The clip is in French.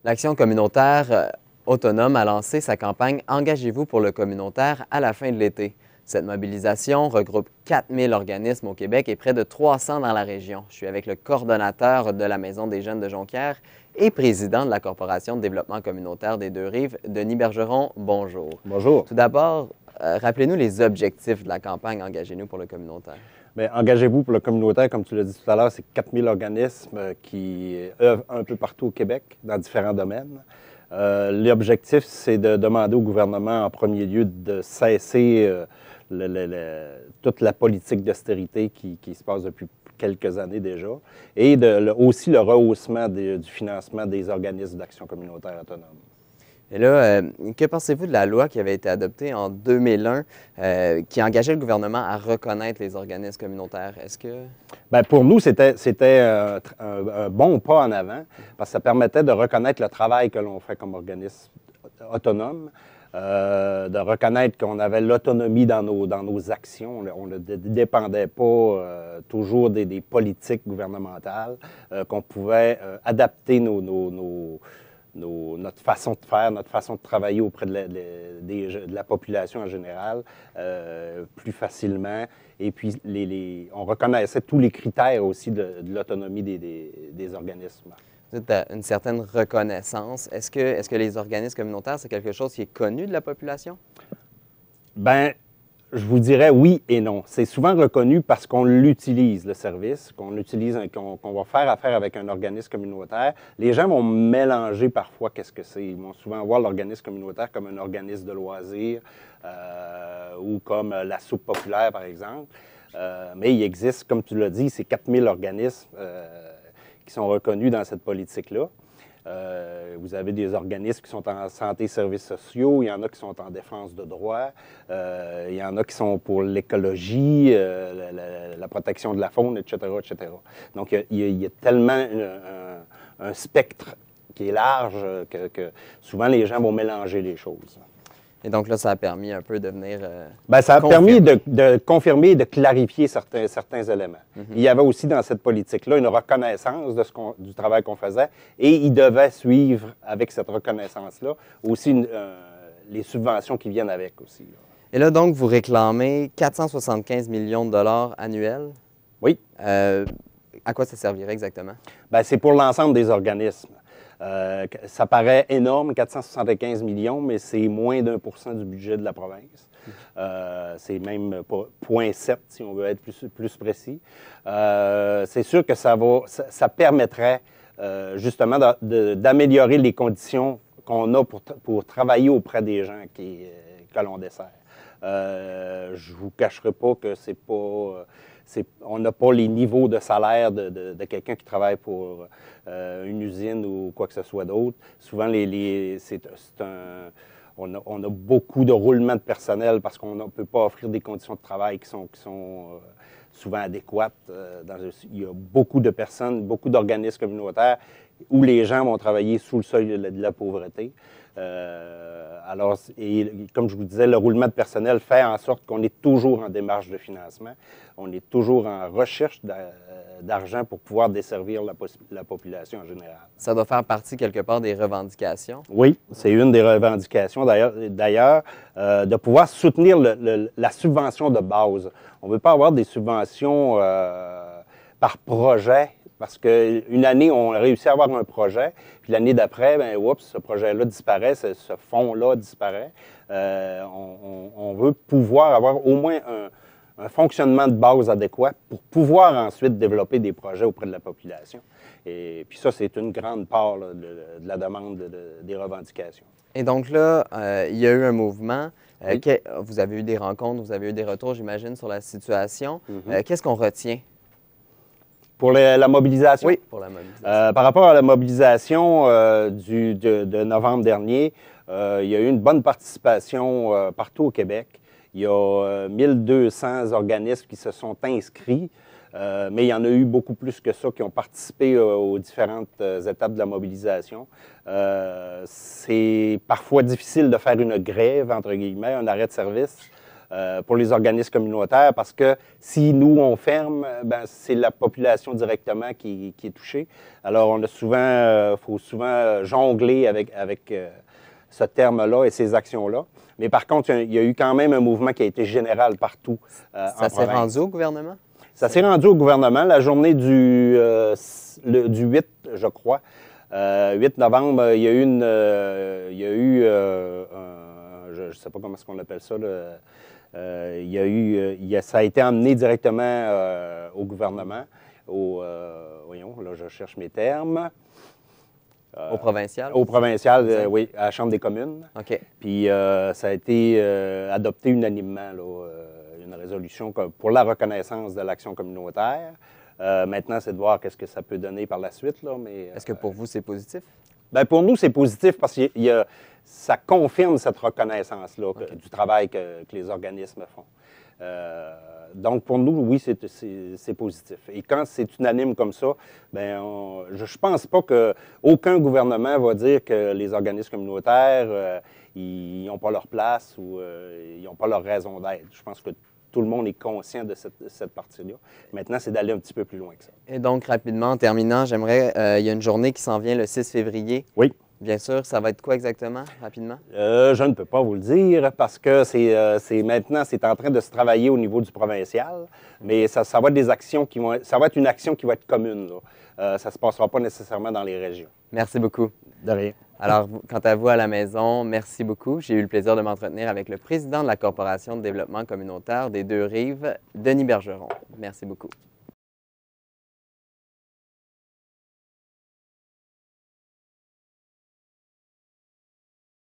L'Action communautaire autonome a lancé sa campagne « Engagez-vous pour le communautaire » à la fin de l'été. Cette mobilisation regroupe 4000 organismes au Québec et près de 300 dans la région. Je suis avec le coordonnateur de la Maison des jeunes de Jonquière et président de la Corporation de développement communautaire des Deux-Rives, Denis Bergeron. Bonjour. Bonjour. Tout d'abord, rappelez-nous les objectifs de la campagne « Engagez-nous pour le communautaire ». Bien, engagez-vous pour le communautaire, comme tu l'as dit tout à l'heure, c'est 4000 organismes qui œuvrent un peu partout au Québec, dans différents domaines. L'objectif, c'est de demander au gouvernement, en premier lieu, de cesser toute la politique d'austérité qui se passe depuis quelques années déjà, et aussi le rehaussement du financement des organismes d'action communautaire autonome. Et là, que pensez-vous de la loi qui avait été adoptée en 2001 qui engageait le gouvernement à reconnaître les organismes communautaires? Est-ce que... Bien, pour nous, c'était un bon pas en avant parce que ça permettait de reconnaître le travail que l'on fait comme organisme autonome, de reconnaître qu'on avait l'autonomie dans nos actions. On ne dépendait pas toujours des politiques gouvernementales, qu'on pouvait adapter notre façon de faire, notre façon de travailler auprès de la population en général plus facilement. Et puis, on reconnaissait tous les critères aussi de l'autonomie des organismes. Vous êtes à une certaine reconnaissance. Est-ce que les organismes communautaires, c'est quelque chose qui est connu de la population? Bien, je vous dirais oui et non. C'est souvent reconnu parce qu'on l'utilise, le service, qu'on va faire affaire avec un organisme communautaire. Les gens vont mélanger parfois qu'est-ce que c'est. Ils vont souvent voir l'organisme communautaire comme un organisme de loisirs ou comme la soupe populaire, par exemple. Mais il existe, comme tu l'as dit, ces 4000 organismes qui sont reconnus dans cette politique-là. Vous avez des organismes qui sont en santé et services sociaux, il y en a qui sont en défense de droits, il y en a qui sont pour l'écologie, la protection de la faune, etc., etc. Donc, il y a tellement un spectre qui est large que souvent les gens vont mélanger les choses. Et donc là, ça a permis un peu de venir Bien, ça a confirmer. permis de confirmer et de clarifier certains éléments. Il y avait aussi dans cette politique-là une reconnaissance du travail qu'on faisait et il devait suivre avec cette reconnaissance-là aussi les subventions qui viennent avec aussi. Là. Et là, donc, vous réclamez 475 millions de dollars annuels. Oui. À quoi ça servirait exactement? Bien, c'est pour l'ensemble des organismes. Ça paraît énorme, 475 millions, mais c'est moins d'1% du budget de la province. C'est même 0,7 si on veut être plus précis. C'est sûr que ça permettrait justement d'améliorer les conditions qu'on a pour travailler auprès des gens que l'on dessert. Je ne vous cacherai pas que c'est pas... on n'a pas les niveaux de salaire de quelqu'un qui travaille pour une usine ou quoi que ce soit d'autre. Souvent, on a beaucoup de roulement de personnel parce qu'on ne peut pas offrir des conditions de travail qui sont souvent adéquates. Il y a beaucoup de personnes, beaucoup d'organismes communautaires où les gens vont travailler sous le seuil de la pauvreté. Alors, comme je vous disais, le roulement de personnel fait en sorte qu'on est toujours en démarche de financement. On est toujours en recherche d'argent pour pouvoir desservir la population en général. Ça doit faire partie quelque part des revendications? Oui, c'est une des revendications d'ailleurs, de pouvoir soutenir la subvention de base. On ne veut pas avoir des subventions par projet. Parce qu'une année, on a réussi à avoir un projet, puis l'année d'après, bien, oups, ce projet-là disparaît, ce fonds-là disparaît. On veut pouvoir avoir au moins un fonctionnement de base adéquat pour pouvoir ensuite développer des projets auprès de la population. Et puis ça, c'est une grande part là, de la demande des revendications. Et donc là, il y a eu un mouvement. Oui. Vous avez eu des rencontres, vous avez eu des retours, j'imagine, sur la situation. Qu'est-ce qu'on retient? Pour la mobilisation? Oui, pour la mobilisation. Par rapport à la mobilisation de novembre dernier, il y a eu une bonne participation partout au Québec. Il y a 1200 organismes qui se sont inscrits, mais il y en a eu beaucoup plus que ça qui ont participé aux différentes étapes de la mobilisation. C'est parfois difficile de faire une grève, entre guillemets, un arrêt de service. pour les organismes communautaires, parce que si nous, on ferme, ben, c'est la population directement qui est touchée. Alors, on a souvent, faut souvent jongler avec ce terme-là et ces actions-là. Mais par contre, il y a eu quand même un mouvement qui a été général partout en Ça s'est province. rendu au gouvernement? Ça s'est rendu au gouvernement la journée du 8, je crois. 8 novembre, il y a eu je ne sais pas comment est-ce qu'on appelle ça, là. Ça a été emmené directement au gouvernement, voyons, là, je cherche mes termes. Au provincial? Au provincial, oui, à la Chambre des communes. OK. Puis ça a été adopté unanimement, là, une résolution pour la reconnaissance de l'action communautaire. Maintenant, c'est de voir qu'est-ce que ça peut donner par la suite. Là, mais, Est-ce que pour vous, c'est positif? Bien, pour nous, c'est positif parce que ça confirme cette reconnaissance-là du travail que les organismes font. Donc, pour nous, oui, c'est positif. Et quand c'est unanime comme ça, bien, je ne pense pas qu'aucun gouvernement va dire que les organismes communautaires, ils n'ont pas leur place ou ils n'ont pas leur raison d'être. Je pense que tout le monde est conscient de cette partie-là. Maintenant, c'est d'aller un petit peu plus loin que ça. Et donc, rapidement, en terminant, j'aimerais, il y a une journée qui s'en vient le 6 février. Oui. Bien sûr, ça va être quoi exactement, rapidement? Je ne peux pas vous le dire parce que maintenant, c'est en train de se travailler au niveau du provincial, mais ça va être des actions ça va être une action qui va être commune, là. Ça ne se passera pas nécessairement dans les régions. Merci beaucoup. De rien. Alors, quant à vous à la maison, merci beaucoup. J'ai eu le plaisir de m'entretenir avec le président de la Corporation de développement communautaire des Deux-Rives, Denis Bergeron. Merci beaucoup.